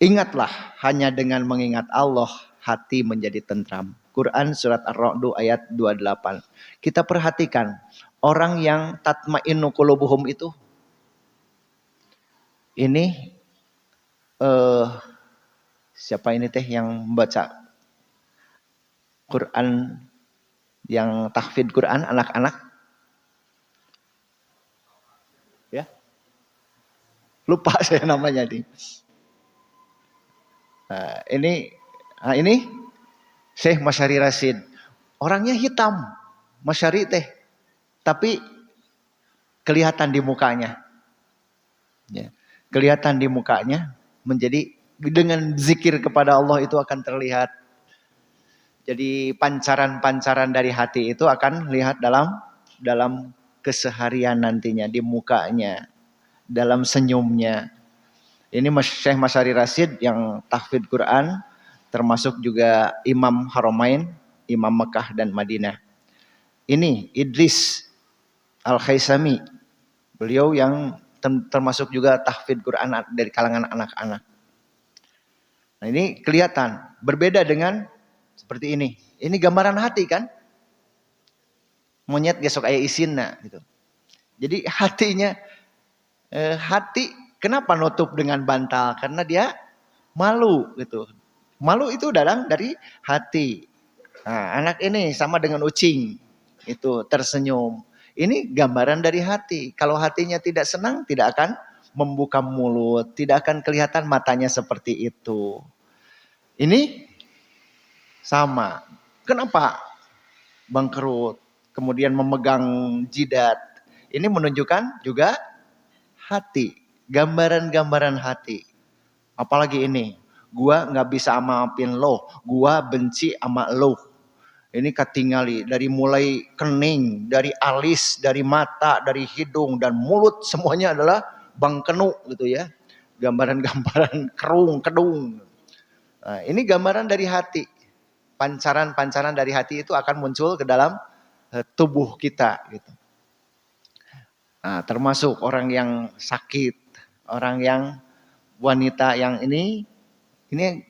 Ingatlah, hanya dengan mengingat Allah hati menjadi tentram. Quran surat Ar-Ra'd ayat 28. Kita perhatikan orang yang tatma'innu qulubuhum itu. Ini siapa ini teh yang membaca Quran, yang tahfidz Quran anak-anak? Ya. Lupa saya namanya nih. Nah, ini Syekh Masyari Rasid. Orangnya hitam, Masyari teh. Tapi kelihatan di mukanya. Ya. Kelihatan di mukanya menjadi dengan zikir kepada Allah itu akan terlihat. Jadi pancaran-pancaran dari hati itu akan lihat dalam keseharian nantinya, di mukanya, dalam senyumnya. Ini Syekh Masyari Rasid yang tahfidz Quran, termasuk juga Imam Haramain, Imam Mekah dan Madinah. Ini Idris Al-Khaisami, beliau yang termasuk juga tahfidz Quran dari kalangan anak-anak. Nah ini kelihatan, berbeda dengan seperti ini. Ini gambaran hati kan? Monyet gesok aya isinna gitu. Jadi hatinya, hati kenapa nutup dengan bantal? Karena dia malu gitu. Malu itu datang dari hati. Nah, anak ini sama dengan ucing. Itu tersenyum. Ini gambaran dari hati. Kalau hatinya tidak senang, tidak akan membuka mulut. Tidak akan kelihatan matanya seperti itu. Ini sama. Kenapa bangkrut? Kemudian memegang jidat. Ini menunjukkan juga hati. Gambaran-gambaran hati. Apalagi ini, gua nggak bisa maafin lo, gua benci sama lo. Ini katingali dari mulai kening, dari alis, dari mata, dari hidung dan mulut, semuanya adalah bangkenu gitu ya. Gambaran-gambaran kerung, kedung. Nah, ini gambaran dari hati. Pancaran-pancaran dari hati itu akan muncul ke dalam tubuh kita gitu. Nah, termasuk orang yang sakit, orang yang wanita yang ini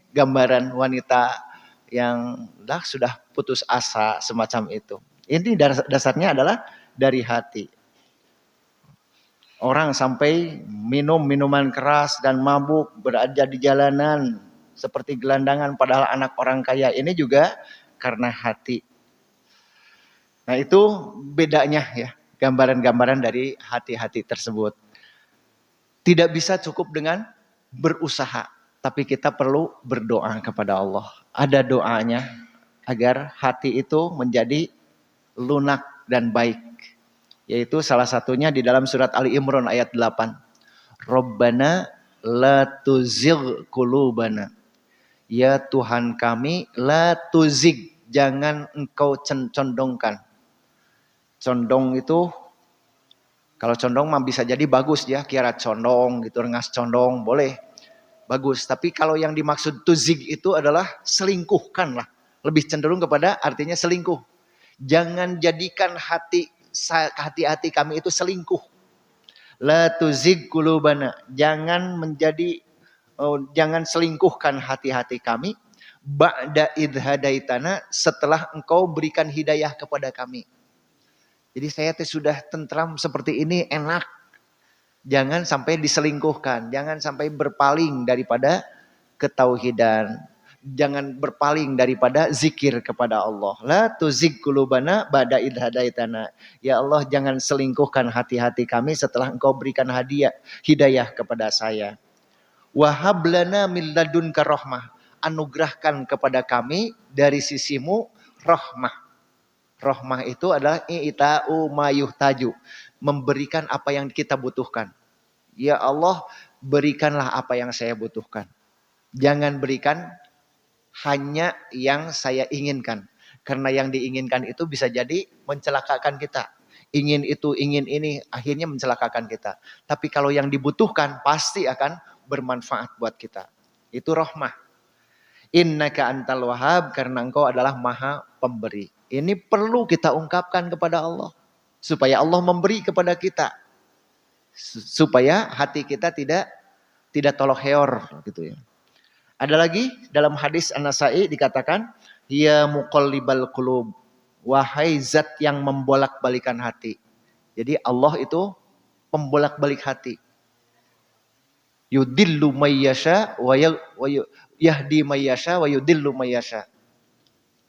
gambaran wanita yang sudah putus asa semacam itu. Ini dasarnya adalah dari hati. Orang sampai minum minuman keras dan mabuk, berada di jalanan seperti gelandangan padahal anak orang kaya, ini juga karena hati. Nah itu bedanya ya. gambaran-gambaran dari hati-hati tersebut. Tidak bisa cukup dengan berusaha, tapi kita perlu berdoa kepada Allah. Ada doanya agar hati itu menjadi lunak dan baik. Yaitu salah satunya di dalam surat Ali Imran ayat 8. Rabbana la tuzigh qulubana. Ya Tuhan kami, la tuzigh, jangan engkau condongkan. Condong itu, kalau condong mah bisa jadi bagus ya, kira condong gitu, rengas condong, boleh. Bagus, tapi kalau yang dimaksud tuzigh itu adalah selingkuhkan lah. Lebih cenderung kepada artinya selingkuh. Jangan jadikan hati-hati kami itu selingkuh. La tuzigh qulubana, jangan jangan selingkuhkan hati-hati kami ba'da idh hadaitana, setelah engkau berikan hidayah kepada kami. Jadi saya sudah tentram seperti ini, enak. Jangan sampai diselingkuhkan, jangan sampai berpaling daripada ketauhidan, jangan berpaling daripada zikir kepada Allah. La tuzigh qulubana ba'da idh hadaitana. Ya Allah, jangan selingkuhkan hati-hati kami setelah engkau berikan hidayah kepada saya. Wahab lana min ladunka rahmah. Anugerahkan kepada kami dari sisimu rahmah. Rahmah itu adalah i'ta'u ma yuhtaju. Memberikan apa yang kita butuhkan. Ya Allah, berikanlah apa yang saya butuhkan. Jangan berikan hanya yang saya inginkan. Karena yang diinginkan itu bisa jadi mencelakakan kita. Ingin itu, ingin ini, akhirnya mencelakakan kita. Tapi kalau yang dibutuhkan pasti akan bermanfaat buat kita. Itu rahmah. Innaka antal wahhab, karena engkau adalah maha pemberi. Ini perlu kita ungkapkan kepada Allah. Supaya Allah memberi kepada kita. Supaya hati kita tidak tolok heor gitu ya. Ada lagi dalam hadis An-Nasa'i dikatakan, ya muqallibal qulub, wahai zat yang membolak-balikan hati. Jadi Allah itu pembolak-balik hati. Yudillu mayyasha wa yahdi mayyasha wa yudillu mayyasha.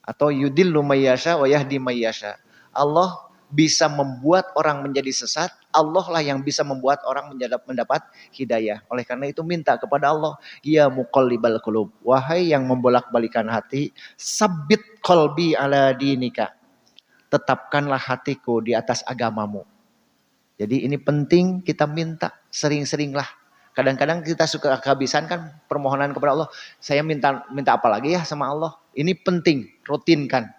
Atau yudillu mayyasha wa yahdi mayyasha. Allah bisa membuat orang menjadi sesat, Allah lah yang bisa membuat orang mendapat hidayah. Oleh karena itu minta kepada Allah, ya muqallibal qulub, wahai yang membolak-balikan hati, sabbit qalbi ala dinika. Tetapkanlah hatiku di atas agamamu. Jadi ini penting kita minta sering-seringlah. Kadang-kadang kita suka kehabisan kan permohonan kepada Allah. Saya minta apa lagi ya sama Allah. Ini penting, rutinkan.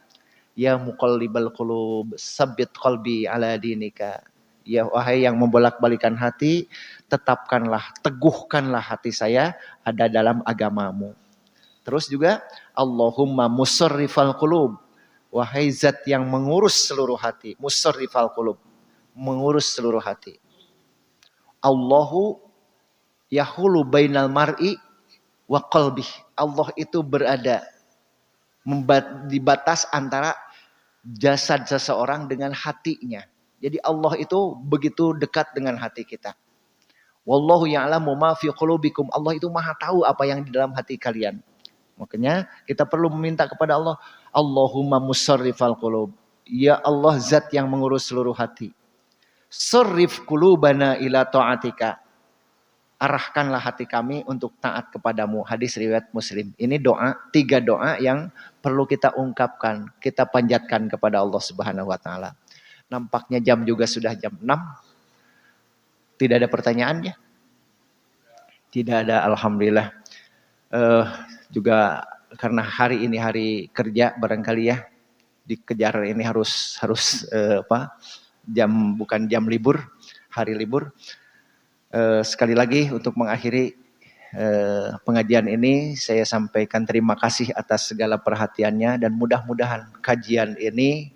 Ya muqallibal qulub, sabbit qalbi ala dinika. Ya wahai yang membolak-balikan hati, tetapkanlah, teguhkanlah hati saya ada dalam agamamu. Terus juga Allahumma musarrifal qulub. Wahai zat yang mengurus seluruh hati, musarrifal qulub, mengurus seluruh hati. Allahu yahulu bainal mar'i wa qalbih. Allah itu berada di batas antara jasad seseorang dengan hatinya. Jadi Allah itu begitu dekat dengan hati kita. Wallahu ya'lamu ma fi qulubikum. Allah itu maha tahu apa yang di dalam hati kalian. Makanya kita perlu meminta kepada Allah, Allahumma musarrifal qulub. Ya Allah zat yang mengurus seluruh hati. Sarrif qulubana ila ta'atika. Arahkanlah hati kami untuk taat kepadamu. Hadis riwayat Muslim. Ini doa, 3 doa yang perlu kita ungkapkan, kita panjatkan kepada Allah Subhanahu wa taala. Nampaknya jam juga sudah jam 6. Tidak ada pertanyaannya? Tidak ada, alhamdulillah. Juga karena hari ini hari kerja barangkali ya, dikejar ini harus bukan jam libur, hari libur. Sekali lagi untuk mengakhiri pengajian ini, saya sampaikan terima kasih atas segala perhatiannya, dan mudah-mudahan kajian ini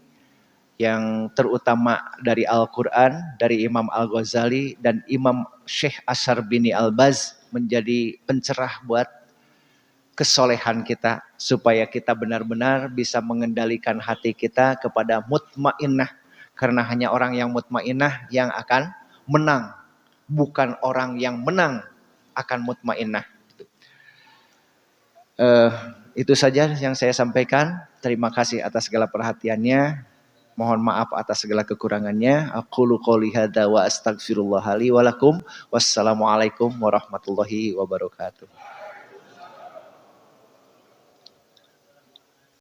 yang terutama dari Al-Quran, dari Imam Al-Ghazali dan Imam Syekh Asy'arbini Al-Baz menjadi pencerah buat kesolehan kita, supaya kita benar-benar bisa mengendalikan hati kita kepada mutmainnah, karena hanya orang yang mutmainnah yang akan menang. Bukan orang yang menang akan mutmainnah. Itu saja yang saya sampaikan. Terima kasih atas segala perhatiannya. Mohon maaf atas segala kekurangannya. Aqulu qouli hadza wa astaghfirullah li wa lakum. Wassalamualaikum warahmatullahi wabarakatuh.